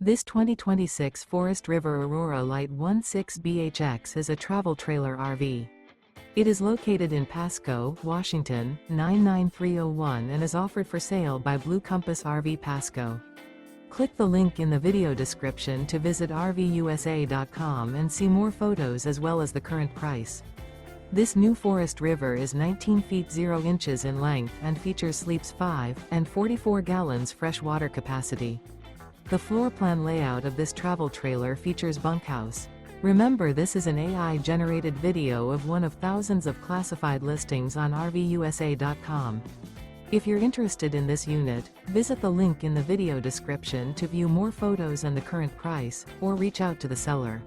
This 2026 Forest River Aurora Light 16BHX is a travel trailer RV. It is located in Pasco, Washington, 99301 and is offered for sale by Blue Compass RV Pasco. Click the link in the video description to visit RVUSA.com and see more photos as well as the current price. This new Forest River is 19 feet 0 inches in length and features sleeps 5 and 44 gallons fresh water capacity. The floor plan layout of this travel trailer features bunkhouse. Remember, this is an AI-generated video of one of thousands of classified listings on RVUSA.com. If you're interested in this unit, visit the link in the video description to view more photos and the current price, or reach out to the seller.